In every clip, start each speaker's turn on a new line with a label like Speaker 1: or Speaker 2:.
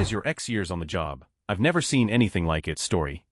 Speaker 1: is your X years on the job? I've never seen anything like it. Story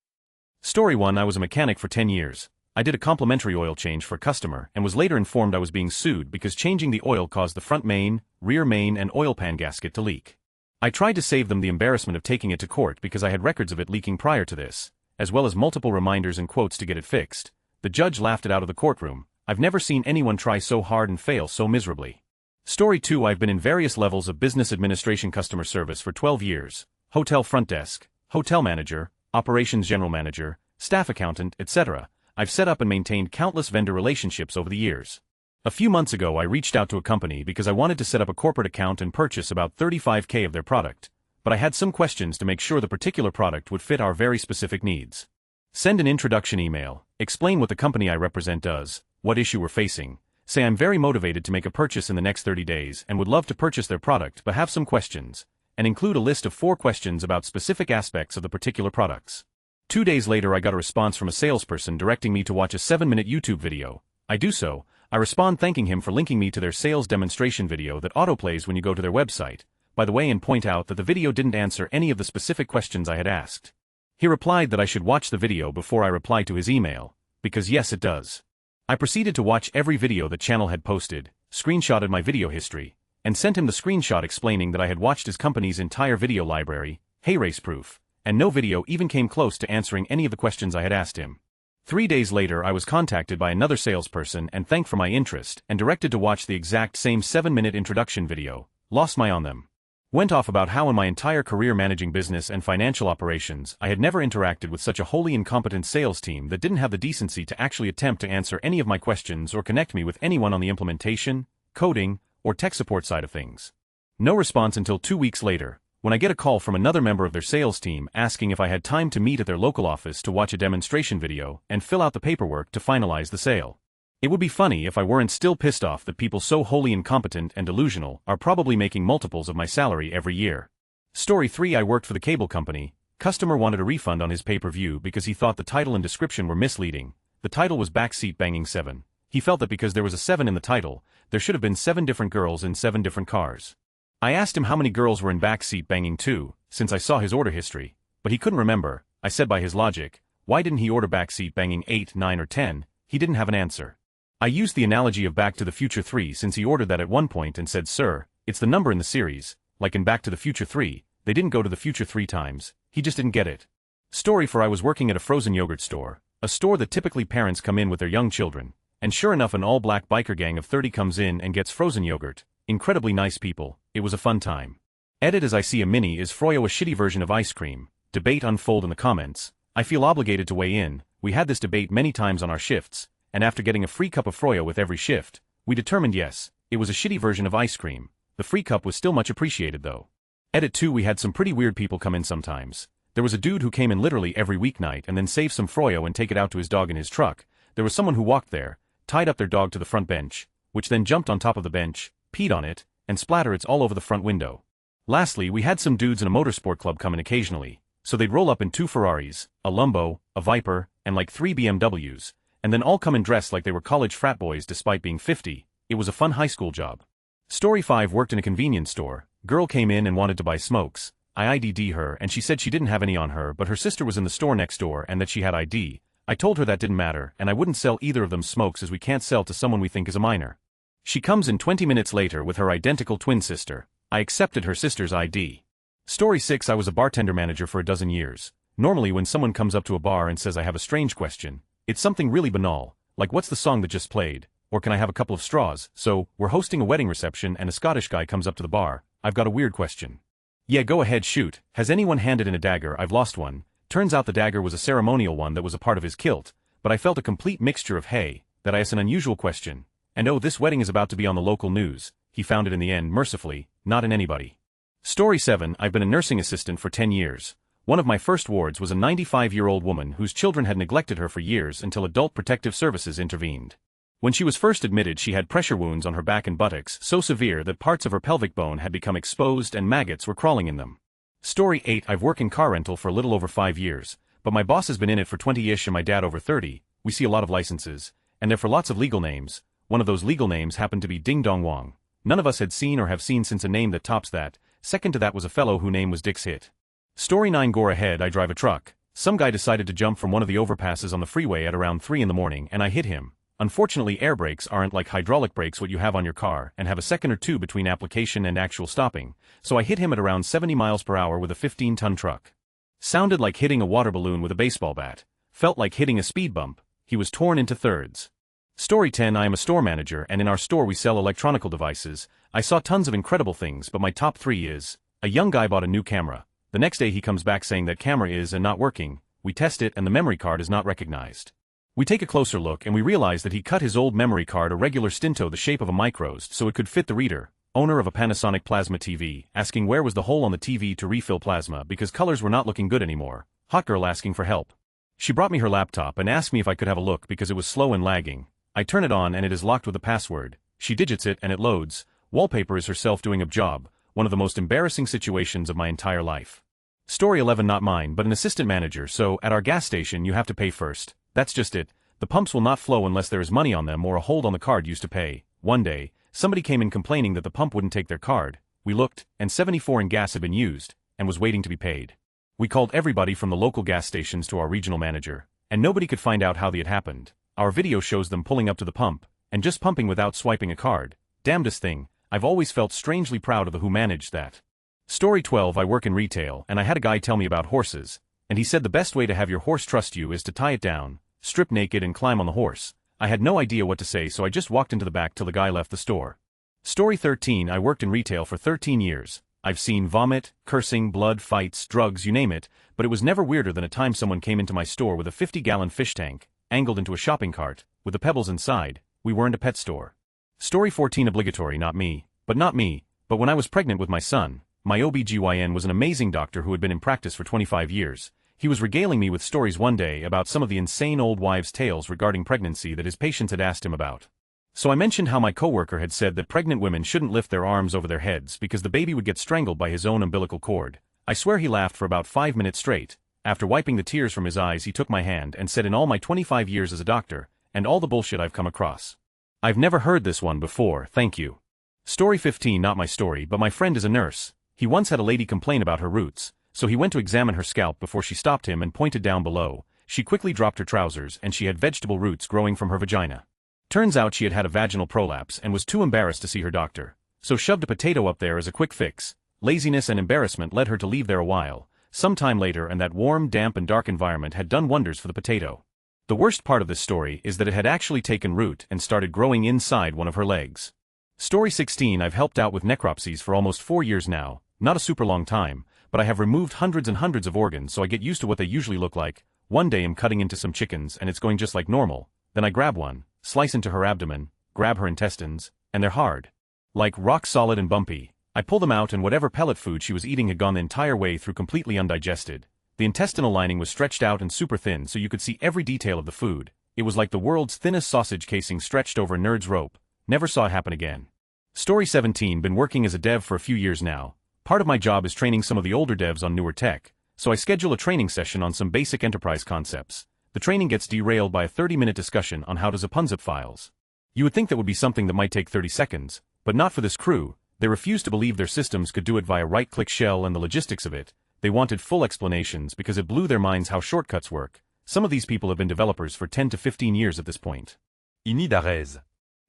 Speaker 1: 1. I was a mechanic for 10 years. I did a complimentary oil change for a customer and was later informed I was being sued because changing the oil caused the front main, rear main and oil pan gasket to leak. I tried to save them the embarrassment of taking it to court because I had records of it leaking prior to this, as well as multiple reminders and quotes to get it fixed. The judge laughed it out of the courtroom. I've never seen anyone try so hard and fail so miserably. Story 2. I've been in various levels of business administration customer service for 12 years. Hotel front desk, hotel manager, operations general manager, staff accountant, etc. I've set up and maintained countless vendor relationships over the years. A few months ago I reached out to a company because I wanted to set up a corporate account and purchase about $35,000 of their product, but I had some questions to make sure the particular product would fit our very specific needs. Send an introduction email, explain what the company I represent does, what issue we're facing, say I'm very motivated to make a purchase in the next 30 days and would love to purchase their product but have some questions, and include a list of 4 questions about specific aspects of the particular products. 2 days later I got a response from a salesperson directing me to watch a 7-minute YouTube video. I do so. I respond thanking him for linking me to their sales demonstration video that autoplays when you go to their website, by the way, and point out that the video didn't answer any of the specific questions I had asked. He replied that I should watch the video before I replied to his email, because yes it does. I proceeded to watch every video the channel had posted, screenshotted my video history, and sent him the screenshot explaining that I had watched his company's entire video library, race proof, and no video even came close to answering any of the questions I had asked him. 3 days later I was contacted by another salesperson and thanked for my interest and directed to watch the exact same 7-minute introduction video, lost my on them. Went off about how in my entire career managing business and financial operations I had never interacted with such a wholly incompetent sales team that didn't have the decency to actually attempt to answer any of my questions or connect me with anyone on the implementation, coding, or tech support side of things. No response until 2 weeks later, when I get a call from another member of their sales team asking if I had time to meet at their local office to watch a demonstration video and fill out the paperwork to finalize the sale. It would be funny if I weren't still pissed off that people so wholly incompetent and delusional are probably making multiples of my salary every year. Story 3. I worked for the cable company. Customer wanted a refund on his pay-per-view because he thought the title and description were misleading. The title was Backseat Banging 7. He felt that because there was a 7 in the title, there should have been 7 different girls in 7 different cars. I asked him how many girls were in Backseat Banging 2, since I saw his order history, but he couldn't remember. I said by his logic, why didn't he order Backseat Banging 8, 9 or 10? He didn't have an answer. I used the analogy of Back to the Future 3 since he ordered that at one point and said, sir, it's the number in the series, like in Back to the Future 3, they didn't go to the future 3 times, he just didn't get it. Story 4. I was working at a frozen yogurt store, a store that typically parents come in with their young children, and sure enough an all-black biker gang of 30 comes in and gets frozen yogurt. Incredibly nice people, it was a fun time. Edit. As I see a mini is Froyo a shitty version of ice cream? Debate unfold in the comments. I feel obligated to weigh in. We had this debate many times on our shifts, and after getting a free cup of Froyo with every shift, we determined yes, it was a shitty version of ice cream. The free cup was still much appreciated though. Edit 2. We had some pretty weird people come in sometimes. There was a dude who came in literally every weeknight and then save some Froyo and take it out to his dog in his truck. There was someone who walked there, tied up their dog to the front bench, which then jumped on top of the bench, peed on it, and splatter it's all over the front window. Lastly, we had some dudes in a motorsport club come in occasionally, so they'd roll up in 2 Ferraris, a Lambo, a Viper, and like 3 BMWs, and then all come in dressed like they were college frat boys despite being 50. It was a fun high school job. Story 5. Worked in a convenience store. Girl came in and wanted to buy smokes. I ID'd her and she said she didn't have any on her but her sister was in the store next door and that she had ID. I told her that didn't matter and I wouldn't sell either of them smokes as we can't sell to someone we think is a minor. She comes in 20 minutes later with her identical twin sister. I accepted her sister's ID. Story 6. I was a bartender manager for a dozen years. Normally when someone comes up to a bar and says I have a strange question, it's something really banal, like what's the song that just played, or can I have a couple of straws? So, we're hosting a wedding reception and a Scottish guy comes up to the bar. I've got a weird question. Yeah, go ahead, shoot. Has anyone handed in a dagger? I've lost one. Turns out the dagger was a ceremonial one that was a part of his kilt, but I felt a complete mixture of hey, that I asked an unusual question. And oh, this wedding is about to be on the local news. He found it in the end, mercifully, not in anybody. Story 7. I've been a nursing assistant for 10 years. One of my first wards was a 95-year-old woman whose children had neglected her for years until Adult Protective Services intervened. When she was first admitted, she had pressure wounds on her back and buttocks so severe that parts of her pelvic bone had become exposed and maggots were crawling in them. Story 8. I've worked in car rental for a little over 5 years, but my boss has been in it for 20-ish and my dad over 30. We see a lot of licenses, and therefore lots of legal names. One of those legal names happened to be Ding Dong Wong. None of us had seen or have seen since a name that tops that. second to that was a fellow whose name was Dick's Hit. Story 9 Gore ahead. I drive a truck. Some guy decided to jump from one of the overpasses on the freeway at around 3 in the morning and I hit him. Unfortunately air brakes aren't like hydraulic brakes what you have on your car and have a second or two between application and actual stopping, so I hit him at around 70 miles per hour with a 15-ton truck. Sounded like hitting a water balloon with a baseball bat. Felt like hitting a speed bump. He was torn into thirds. Story 10 I am a store manager and in our store we sell electronical devices. I saw tons of incredible things but my top 3 is, a young guy bought a new camera. The next day he comes back saying that camera is not working. We test it and the memory card is not recognized. We take a closer look and we realize that he cut his old memory card a regular stinto the shape of a micros so it could fit the reader. Owner of a Panasonic plasma TV, asking where was the hole on the TV to refill plasma because colors were not looking good anymore. Hot girl asking for help. She brought me her laptop and asked me if I could have a look because it was slow and lagging. I turn it on and it is locked with a password. She digits it and it loads. Wallpaper is herself doing a job, one of the most embarrassing situations of my entire life. Story 11 not mine but an assistant manager, so at our gas station you have to pay first. That's just it. The pumps will not flow unless there is money on them or a hold on the card used to pay. One day, somebody came in complaining that the pump wouldn't take their card. We looked, and 74 in gas had been used, and was waiting to be paid. We called everybody from the local gas stations to our regional manager, and nobody could find out how it happened. Our video shows them pulling up to the pump, and just pumping without swiping a card. Damnedest thing, I've always felt strangely proud of the who managed that. Story 12 I work in retail and I had a guy tell me about horses, and he said the best way to have your horse trust you is to tie it down, strip naked and climb on the horse. I had no idea what to say so I just walked into the back till the guy left the store. Story 13 I worked in retail for 13 years. I've seen vomit, cursing, blood, fights, drugs, you name it, but it was never weirder than a time someone came into my store with a 50-gallon fish tank, angled into a shopping cart, with the pebbles inside. We weren't a pet store. Story 14 obligatory not me, but when I was pregnant with my son, my OBGYN was an amazing doctor who had been in practice for 25 years. He was regaling me with stories one day about some of the insane old wives' tales regarding pregnancy that his patients had asked him about. So I mentioned how my coworker had said that pregnant women shouldn't lift their arms over their heads because the baby would get strangled by his own umbilical cord. I swear he laughed for about 5 minutes straight. After wiping the tears from his eyes he took my hand and said in all my 25 years as a doctor, and all the bullshit I've come across, I've never heard this one before, thank you. Story 15 not my story but my friend is a nurse. He once had a lady complain about her roots. So he went to examine her scalp before she stopped him and pointed down below. She quickly dropped her trousers and she had vegetable roots growing from her vagina. Turns out she had had a vaginal prolapse and was too embarrassed to see her doctor. So shoved a potato up there as a quick fix. Laziness and embarrassment led her to leave there a while. Some time later and that warm, damp and dark environment had done wonders for the potato. The worst part of this story is that it had actually taken root and started growing inside one of her legs. Story 16 I've helped out with necropsies for almost 4 years now, not a super long time, but I have removed hundreds and hundreds of organs so I get used to what they usually look like. One day I'm cutting into some chickens and it's going just like normal, then I grab one, slice into her abdomen, grab her intestines, and they're hard. Like rock solid and bumpy. I pull them out and whatever pellet food she was eating had gone the entire way through completely undigested. The intestinal lining was stretched out and super thin so you could see every detail of the food. It was like the world's thinnest sausage casing stretched over a nerd's rope. Never saw it happen again. Story 17 been working as a dev for a few years now. Part of my job is training some of the older devs on newer tech, so I schedule a training session on some basic enterprise concepts. The training gets derailed by a 30-minute discussion on how to zip unzip files. You would think that would be something that might take 30 seconds, but not for this crew. They refused to believe their systems could do it via right-click shell and the logistics of it. They wanted full explanations because it blew their minds how shortcuts work. Some of these people have been developers for 10 to 15 years at this point. Inidarez.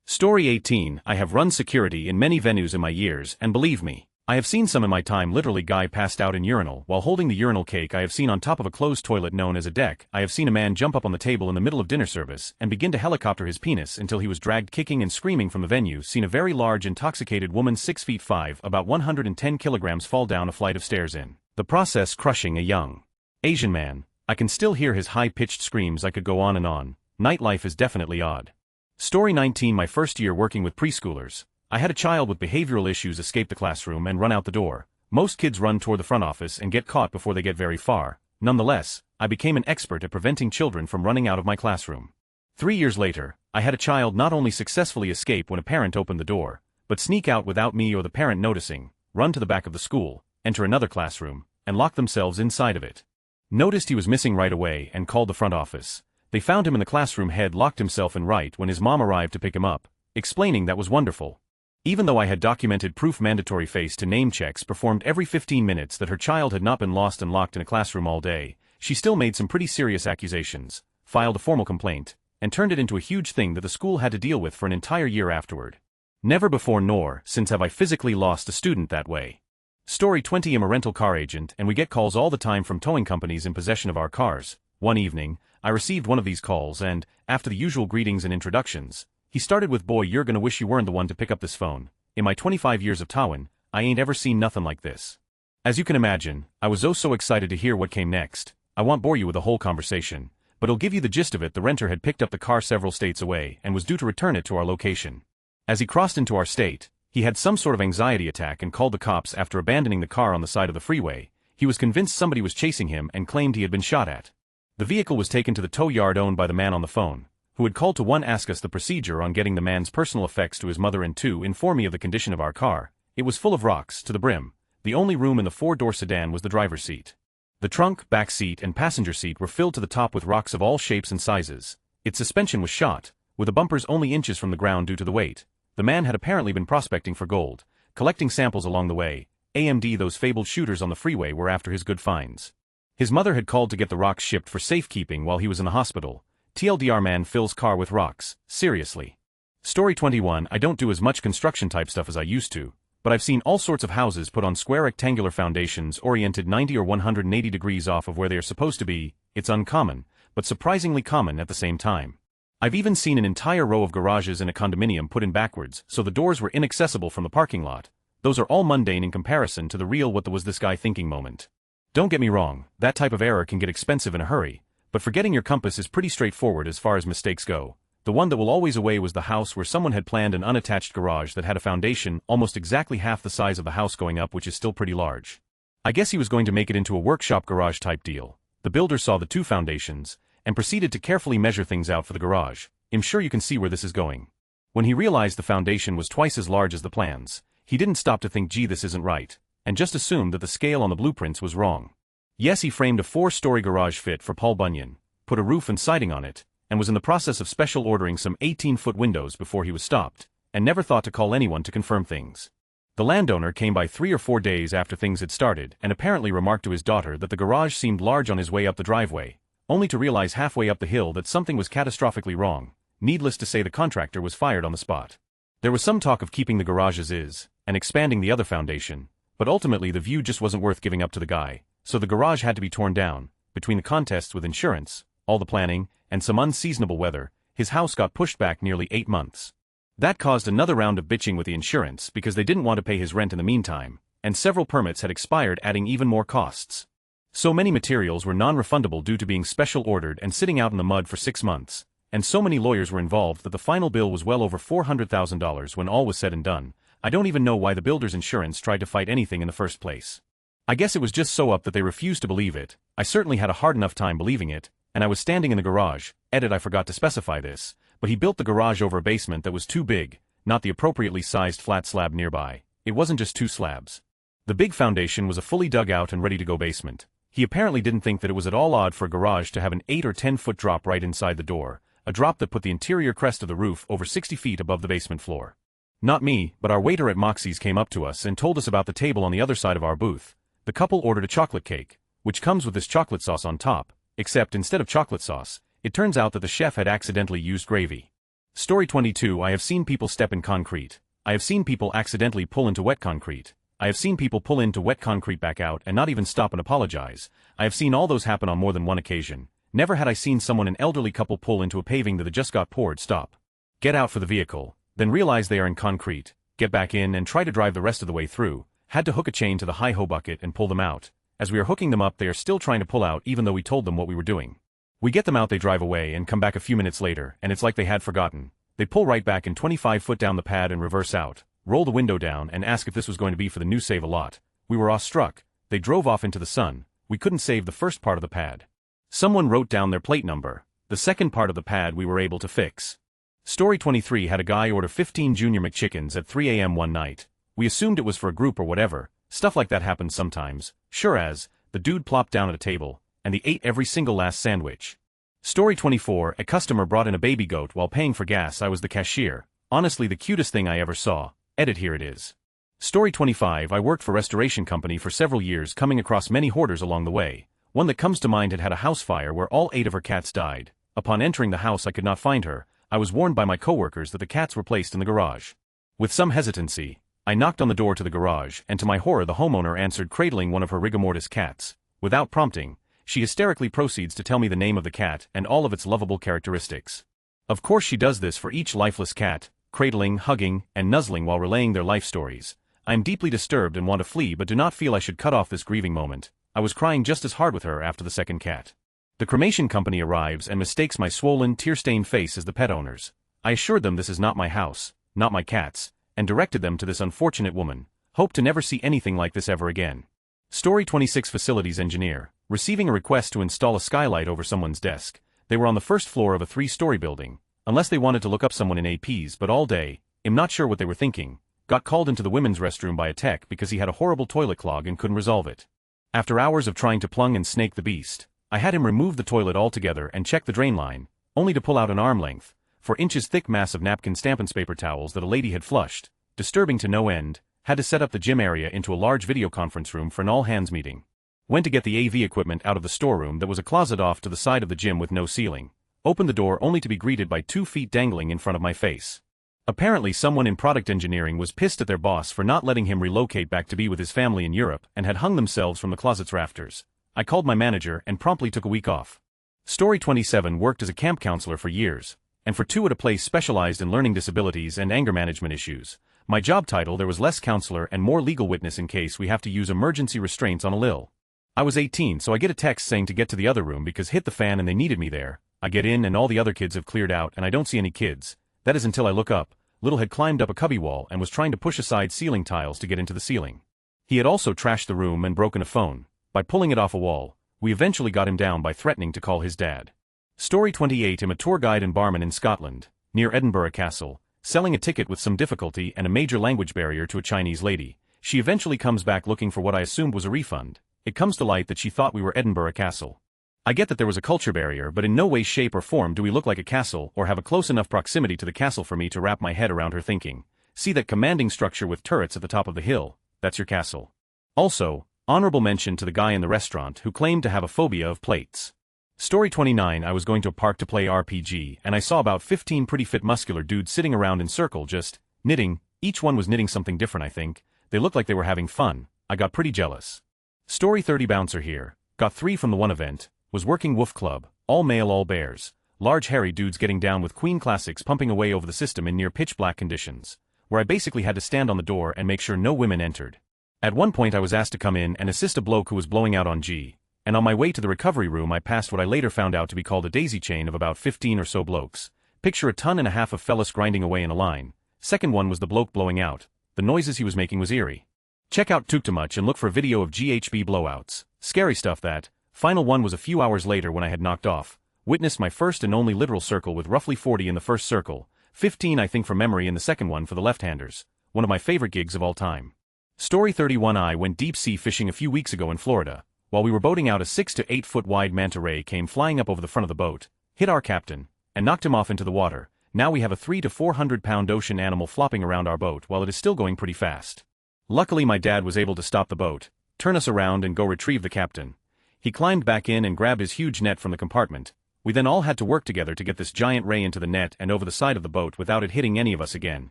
Speaker 1: Story 18 I have run security in many venues in my years and believe me, I have seen some in my time. Literally guy passed out in urinal while holding the urinal cake. I have seen on top of a closed toilet known as a deck. I have seen a man jump up on the table in the middle of dinner service and begin to helicopter his penis until he was dragged kicking and screaming from the venue. Seen a very large intoxicated woman 6 feet 5 about 110 kilograms fall down a flight of stairs in the process crushing a young Asian man. I can still hear his high-pitched screams. I could go on and on. Nightlife is definitely odd. Story 19 my first year working with preschoolers. I had a child with behavioral issues escape the classroom and run out the door. Most kids run toward the front office and get caught before they get very far. Nonetheless, I became an expert at preventing children from running out of my classroom. 3 years later, I had a child not only successfully escape when a parent opened the door, but sneak out without me or the parent noticing, run to the back of the school, enter another classroom, and lock themselves inside of it. Noticed he was missing right away and called the front office. They found him in the classroom, had locked himself in right when his mom arrived to pick him up, explaining that was wonderful. Even though I had documented proof mandatory face-to-name checks performed every 15 minutes that her child had not been lost and locked in a classroom all day, she still made some pretty serious accusations, filed a formal complaint, and turned it into a huge thing that the school had to deal with for an entire year afterward. Never before nor since have I physically lost a student that way. Story 20. I'm a rental car agent and we get calls all the time from towing companies in possession of our cars. One evening, I received one of these calls and, after the usual greetings and introductions, he started with, "Boy, you're gonna wish you weren't the one to pick up this phone. In my 25 years of towing, I ain't ever seen nothing like this." As you can imagine, I was so excited to hear what came next. I won't bore you with the whole conversation, but I'll give you the gist of it. The renter had picked up the car several states away and was due to return it to our location. As he crossed into our state, he had some sort of anxiety attack and called the cops after abandoning the car on the side of the freeway. He was convinced somebody was chasing him and claimed he had been shot at. The vehicle was taken to the tow yard owned by the man on the phone, who had called to 1 ask us the procedure on getting the man's personal effects to his mother and 2 inform me of the condition of our car. It was full of rocks to the brim. The only room in the 4-door sedan was the driver's seat. The trunk, back seat and passenger seat were filled to the top with rocks of all shapes and sizes. Its suspension was shot, with the bumpers only inches from the ground due to the weight. The man had apparently been prospecting for gold, collecting samples along the way. AMD, those fabled shooters on the freeway were after his good finds. His mother had called to get the rocks shipped for safekeeping while he was in the hospital. TLDR, man fills car with rocks. Seriously. Story 21. I don't do as much construction type stuff as I used to, but I've seen all sorts of houses put on square rectangular foundations oriented 90 or 180 degrees off of where they are supposed to be. It's uncommon, but surprisingly common at the same time. I've even seen an entire row of garages in a condominium put in backwards so the doors were inaccessible from the parking lot. Those are all mundane in comparison to the real "what was this guy thinking" moment. Don't get me wrong, that type of error can get expensive in a hurry, but forgetting your compass is pretty straightforward as far as mistakes go. The one that will always away was the house where someone had planned an unattached garage that had a foundation almost exactly half the size of the house going up, which is still pretty large. I guess he was going to make it into a workshop garage type deal. The builder saw the 2 foundations and proceeded to carefully measure things out for the garage. I'm sure you can see where this is going. When he realized the foundation was twice as large as the plans, he didn't stop to think, "Gee, this isn't right," and just assumed that the scale on the blueprints was wrong. Yes, he framed a 4-story garage fit for Paul Bunyan, put a roof and siding on it, and was in the process of special ordering some 18-foot windows before he was stopped, and never thought to call anyone to confirm things. The landowner came by 3 or 4 days after things had started and apparently remarked to his daughter that the garage seemed large on his way up the driveway, only to realize halfway up the hill that something was catastrophically wrong. Needless to say, the contractor was fired on the spot. There was some talk of keeping the garage as is and expanding the other foundation, but ultimately the view just wasn't worth giving up to the guy, so the garage had to be torn down. Between the contests with insurance, all the planning, and some unseasonable weather, his house got pushed back nearly 8 months. That caused another round of bitching with the insurance because they didn't want to pay his rent in the meantime, and several permits had expired, adding even more costs. So many materials were non-refundable due to being special ordered and sitting out in the mud for 6 months, and so many lawyers were involved that the final bill was well over $400,000 when all was said and done. I don't even know why the builder's insurance tried to fight anything in the first place. I guess it was just so up that they refused to believe it. I certainly had a hard enough time believing it, and I was standing in the garage. I forgot to specify this, but he built the garage over a basement that was too big, not the appropriately sized flat slab nearby. It wasn't just 2 slabs. The big foundation was a fully dug out and ready to go basement. He apparently didn't think that it was at all odd for a garage to have an 8 or 10 foot drop right inside the door, a drop that put the interior crest of the roof over 60 feet above the basement floor. Not me, but our waiter at Moxie's came up to us and told us about the table on the other side of our booth. The couple ordered a chocolate cake, which comes with this chocolate sauce on top, except instead of chocolate sauce, it turns out that the chef had accidentally used gravy. Story 22. I have seen people step in concrete. I have seen people accidentally pull into wet concrete. I have seen people pull into wet concrete, back out, and not even stop and apologize. I have seen all those happen on more than one occasion. Never had I seen an elderly couple pull into a paving that had just got poured, stop, get out for the vehicle, then realize they are in concrete, get back in and try to drive the rest of the way through. Had to hook a chain to the hi-ho bucket and pull them out. As we are hooking them up, they are still trying to pull out even though we told them what we were doing. We get them out, they drive away and come back a few minutes later, and it's like they had forgotten. They pull right back in 25 foot down the pad and reverse out, roll the window down and ask if this was going to be for the new save a lot. We were awestruck. They drove off into the sun. We couldn't save the first part of the pad. Someone wrote down their plate number. The second part of the pad we were able to fix. Story 23. Had a guy order 15 Junior McChickens at 3 a.m. one night. We assumed it was for a group or whatever. Stuff like that happens sometimes. Sure as, the dude plopped down at a table, and they ate every single last sandwich. Story 24. A customer brought in a baby goat while paying for gas. I was the cashier. Honestly, the cutest thing I ever saw. Edit here it is. Story 25 I worked for a restoration company for several years, coming across many hoarders along the way. One that comes to mind had had a house fire where all 8 of her cats died. Upon entering the house I could not find her. I was warned by my coworkers that the cats were placed in the garage. With some hesitancy, I knocked on the door to the garage, and to my horror the homeowner answered, cradling one of her rigor mortis cats. Without prompting, she hysterically proceeds to tell me the name of the cat and all of its lovable characteristics. Of course she does this for each lifeless cat, cradling, hugging, and nuzzling while relaying their life stories. I am deeply disturbed and want to flee but do not feel I should cut off this grieving moment. I was crying just as hard with her after the second cat. The cremation company arrives and mistakes my swollen, tear-stained face as the pet owner's. I assured them this is not my house, not my cats, and directed them to this unfortunate woman. Hope to never see anything like this ever again. Story 26 Facilities Engineer. Receiving a request to install a skylight over someone's desk. They were on the first floor of a 3-story building. Unless they wanted to look up someone in APs, but all day, I'm not sure what they were thinking. Got called into the women's restroom by a tech because he had a horrible toilet clog and couldn't resolve it. After hours of trying to plug and snake the beast, I had him remove the toilet altogether and check the drain line, only to pull out an arm length, 4 inches thick mass of napkin stampin' paper towels that a lady had flushed. Disturbing to no end. Had to set up the gym area into a large video conference room for an all-hands meeting. Went to get the AV equipment out of the storeroom that was a closet off to the side of the gym with no ceiling. Opened the door only to be greeted by 2 feet dangling in front of my face. Apparently someone in product engineering was pissed at their boss for not letting him relocate back to be with his family in Europe and had hung themselves from the closet's rafters. I called my manager and promptly took a week off. Story 27 Worked as a camp counselor for years, and for 2 at a place specialized in learning disabilities and anger management issues. My job title there was less counselor and more legal witness in case we have to use emergency restraints on a lil. I was 18 so I get a text saying to get to the other room because hit the fan and they needed me there. I get in and all the other kids have cleared out and I don't see any kids. That is until I look up. Little had climbed up a cubby wall and was trying to push aside ceiling tiles to get into the ceiling. He had also trashed the room and broken a phone. By pulling it off a wall, we eventually got him down by threatening to call his dad. Story 28 I'm a tour guide and barman in Scotland, near Edinburgh Castle, selling a ticket with some difficulty and a major language barrier to a Chinese lady. She eventually comes back looking for what I assumed was a refund. It comes to light that she thought we were Edinburgh Castle. I get that there was a culture barrier, but in no way, shape or form do we look like a castle or have a close enough proximity to the castle for me to wrap my head around her thinking. See that commanding structure with turrets at the top of the hill? That's your castle. Also, honorable mention to the guy in the restaurant who claimed to have a phobia of plates. Story 29 I was going to a park to play RPG and I saw about 15 pretty fit muscular dudes sitting around in circle just knitting. Each one was knitting something different I think. They looked like they were having fun. I got pretty jealous. Story 30 Bouncer here. Got 3 from the one event. Was working Wolf Club. All male all bears. Large hairy dudes getting down with Queen classics pumping away over the system in near pitch black conditions. Where I basically had to stand on the door and make sure no women entered. At one point I was asked to come in and assist a bloke who was blowing out on G. And on my way to the recovery room I passed what I later found out to be called a daisy chain of about 15 or so blokes. Picture a 1.5 tons of fellas grinding away in a line. Second one was the bloke blowing out. The noises he was making was eerie. Check out Tuktamuch and look for video of GHB blowouts. Scary stuff that. Final one was a few hours later when I had knocked off. Witnessed my first and only literal circle with roughly 40 in the first circle. 15 I think from memory in the second one for the left-handers. One of my favorite gigs of all time. Story 31 I went deep sea fishing a few weeks ago in Florida. While we were boating out a 6 to 8 foot wide manta ray came flying up over the front of the boat, hit our captain, and knocked him off into the water. Now we have a 300 to 400 pound ocean animal flopping around our boat while it is still going pretty fast. Luckily my dad was able to stop the boat, turn us around and go retrieve the captain. He climbed back in and grabbed his huge net from the compartment. We then all had to work together to get this giant ray into the net and over the side of the boat without it hitting any of us again.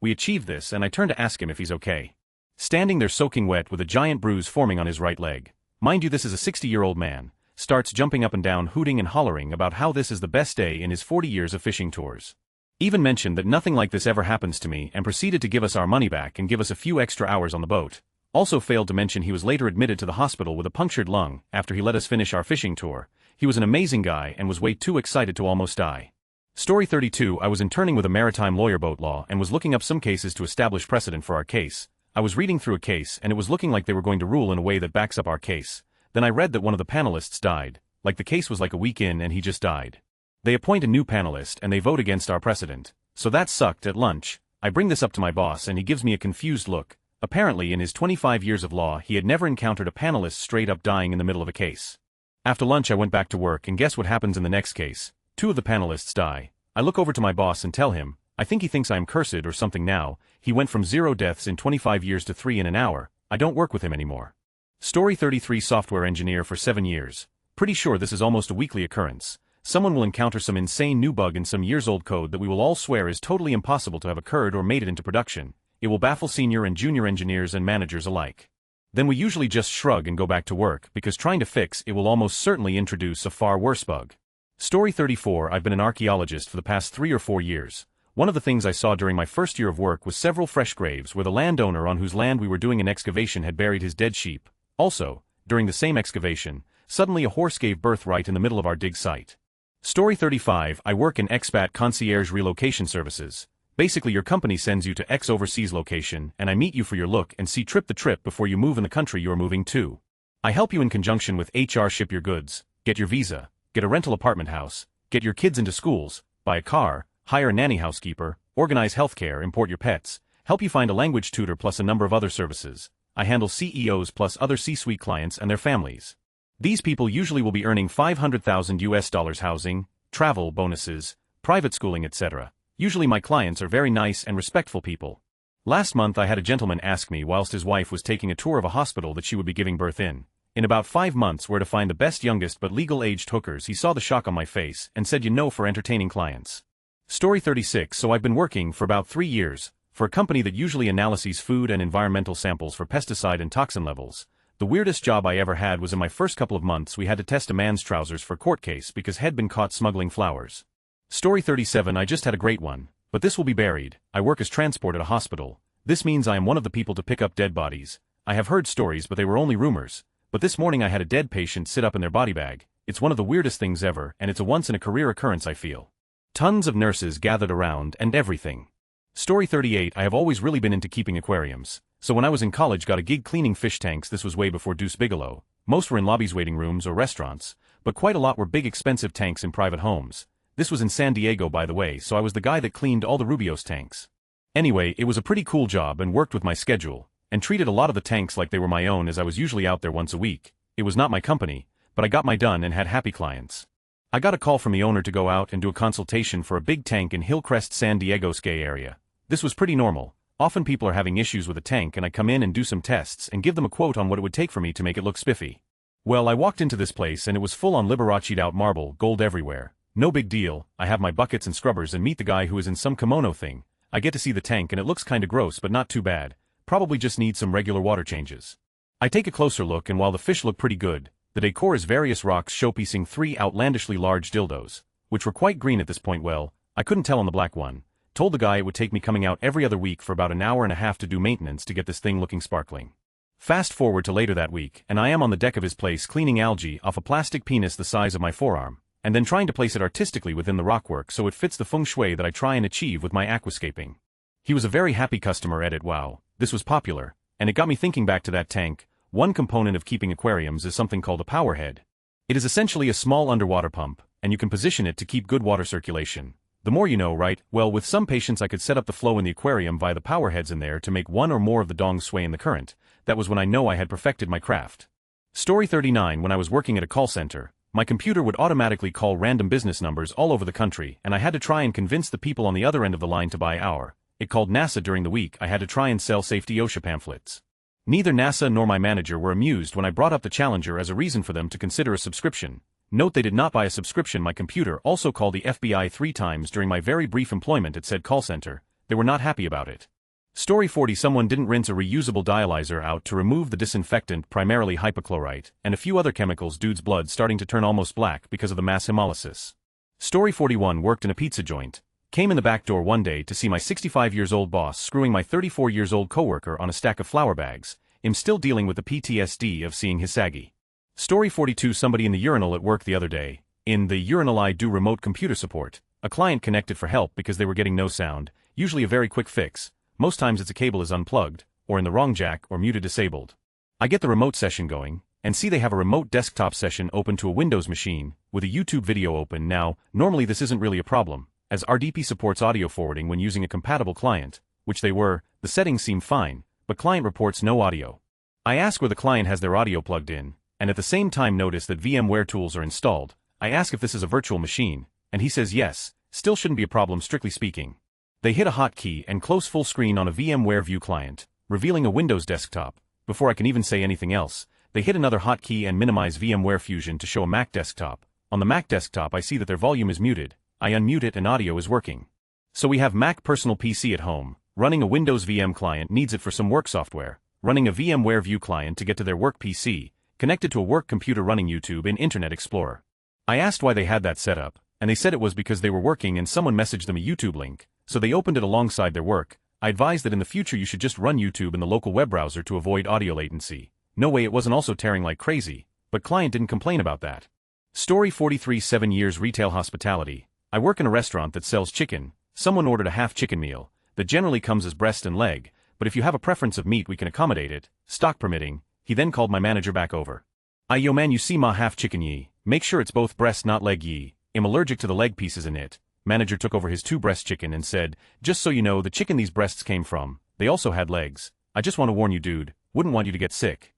Speaker 1: We achieved this and I turned to ask him if he's okay. Standing there soaking wet with a giant bruise forming on his right leg. Mind you this is a 60-year-old man. Starts jumping up and down hooting and hollering about how this is the best day in his 40 years of fishing tours. Even mentioned that nothing like this ever happens to me and proceeded to give us our money back and give us a few extra hours on the boat. Also failed to mention he was later admitted to the hospital with a punctured lung after he let us finish our fishing tour. He was an amazing guy and was way too excited to almost die. Story 32 I was interning with a maritime lawyer boat law and was looking up some cases to establish precedent for our case. I was reading through a case and it was looking like they were going to rule in a way that backs up our case. Then I read that one of the panelists died, like the case was like a week in and he just died. They appoint a new panelist and they vote against our precedent. So that sucked. At lunch, I bring this up to my boss and he gives me a confused look. Apparently in his 25 years of law he had never encountered a panelist straight up dying in the middle of a case. After lunch I went back to work and guess what happens in the next case? 2 of the panelists die. I look over to my boss and tell him, I think he thinks I am cursed or something now. He went from 0 deaths in 25 years to 3 in an hour. I don't work with him anymore. Story 33 Software engineer for 7 years. Pretty sure this is almost a weekly occurrence. Someone will encounter some insane new bug in some years-old code that we will all swear is totally impossible to have occurred or made it into production. It will baffle senior and junior engineers and managers alike. Then we usually just shrug and go back to work, because trying to fix it will almost certainly introduce a far worse bug. Story 34 I've been an archaeologist for the past 3 or 4 years. One of the things I saw during my first year of work was several fresh graves where the landowner on whose land we were doing an excavation had buried his dead sheep. Also, during the same excavation, suddenly a horse gave birth right in the middle of our dig site. Story 35 I work in expat concierge relocation services. Basically your company sends you to X overseas location and I meet you for your look and see trip the trip before you move in the country you are moving to. I help you in conjunction with HR ship your goods, get your visa, get a rental apartment house, get your kids into schools, buy a car, hire a nanny housekeeper, organize healthcare, import your pets, help you find a language tutor plus a number of other services. I handle CEOs plus other C-suite clients and their families. These people usually will be earning $500,000 housing, travel, bonuses, private schooling, etc. Usually my clients are very nice and respectful people. Last month I had a gentleman ask me whilst his wife was taking a tour of a hospital that she would be giving birth in about 5 months where to find the best youngest but legal-aged hookers. He saw the shock on my face and said for entertaining clients. Story 36 So I've been working for about 3 years, for a company that usually analyses food and environmental samples for pesticide and toxin levels. The weirdest job I ever had was in my first couple of months we had to test a man's trousers for court case because he'd been caught smuggling flowers. Story 37 I just had a great one, but this will be buried. I work as transport at a hospital. This means I am one of the people to pick up dead bodies. I have heard stories but they were only rumors. But this morning I had a dead patient sit up in their body bag. It's one of the weirdest things ever and it's a once-in-a-career occurrence I feel. Tons of nurses gathered around and everything. Story 38 I have always really been into keeping aquariums. So when I was in college got a gig cleaning fish tanks. This was way before Deuce Bigalow. Most were in lobbies, waiting rooms or restaurants, but quite a lot were big expensive tanks in private homes. This was in San Diego by the way, so I was the guy that cleaned all the Rubios tanks. Anyway, it was a pretty cool job and worked with my schedule, and treated a lot of the tanks like they were my own as I was usually out there once a week. It was not my company, but I got my done and had happy clients. I got a call from the owner to go out and do a consultation for a big tank in Hillcrest, San Diego Ski area. This was pretty normal. Often people are having issues with a tank and I come in and do some tests and give them a quote on what it would take for me to make it look spiffy. Well, I walked into this place and it was full on Liberace'd out marble, gold everywhere. No big deal. I have my buckets and scrubbers and meet the guy who is in some kimono thing. I get to see the tank and it looks kinda gross but not too bad. Probably just needs some regular water changes. I take a closer look and while the fish look pretty good, the decor is various rocks showpiecing 3 outlandishly large dildos, which were quite green at this point. Well, I couldn't tell on the black one. Told the guy it would take me coming out every other week for about an hour and a half to do maintenance to get this thing looking sparkling. Fast forward to later that week and I am on the deck of his place cleaning algae off a plastic penis the size of my forearm, and then trying to place it artistically within the rockwork so it fits the feng shui that I try and achieve with my aquascaping. He was a very happy customer. Wow, this was popular, and it got me thinking back to that tank. One component of keeping aquariums is something called a power head. It is essentially a small underwater pump, and you can position it to keep good water circulation. The more you know, right? Well, with some patients I could set up the flow in the aquarium via the power heads in there to make one or more of the dongs sway in the current. That was when I know I had perfected my craft. Story 39 When I was working at a call center, my computer would automatically call random business numbers all over the country and I had to try and convince the people on the other end of the line to buy our. It called NASA during the week. I had to try and sell safety OSHA pamphlets. Neither NASA nor my manager were amused when I brought up the Challenger as a reason for them to consider a subscription. Note they did not buy a subscription. My computer also called the FBI 3 times during my very brief employment at said call center. They were not happy about it. Story 40 Someone didn't rinse a reusable dialyzer out to remove the disinfectant, primarily hypochlorite, and a few other chemicals. Dude's blood starting to turn almost black because of the mass hemolysis. Story 41 Worked in a pizza joint. Came in the back door one day to see my 65-years-old boss screwing my 34-years-old coworker on a stack of flour bags. I'm still dealing with the PTSD of seeing his saggy. Story 42 Somebody in the urinal at work the other day. In the urinal I do remote computer support. A client connected for help because they were getting no sound, usually a very quick fix. Most times it's a cable is unplugged, or in the wrong jack or muted disabled. I get the remote session going, and see they have a remote desktop session open to a Windows machine, with a YouTube video open. Now, normally this isn't really a problem, as RDP supports audio forwarding when using a compatible client, which they were. The settings seem fine, but client reports no audio. I ask where the client has their audio plugged in, and at the same time notice that VMware tools are installed. I ask if this is a virtual machine, and he says yes, still shouldn't be a problem strictly speaking. They hit a hotkey and close full screen on a VMware View client, revealing a Windows desktop. Before I can even say anything else, they hit another hotkey and minimize VMware Fusion to show a Mac desktop. On the Mac desktop I see that their volume is muted. I unmute it and audio is working. So we have Mac personal PC at home, running a Windows VM client needs it for some work software, running a VMware View client to get to their work PC, connected to a work computer running YouTube in Internet Explorer. I asked why they had that set up, and they said it was because they were working and someone messaged them a YouTube link, so they opened it alongside their work. I advised that in the future you should just run YouTube in the local web browser to avoid audio latency. No way it wasn't also tearing like crazy, but client didn't complain about that. Story 43 7 years retail hospitality. I work in a restaurant that sells chicken. Someone ordered a half chicken meal, that generally comes as breast and leg, but if you have a preference of meat we can accommodate it, stock permitting. He then called my manager back over. Yo man, you see ma half chicken ye, make sure it's both breast not leg ye, I'm allergic to the leg pieces in it. Manager took over his 2 breast chicken and said, just so you know the chicken these breasts came from, they also had legs. I just want to warn you dude, wouldn't want you to get sick.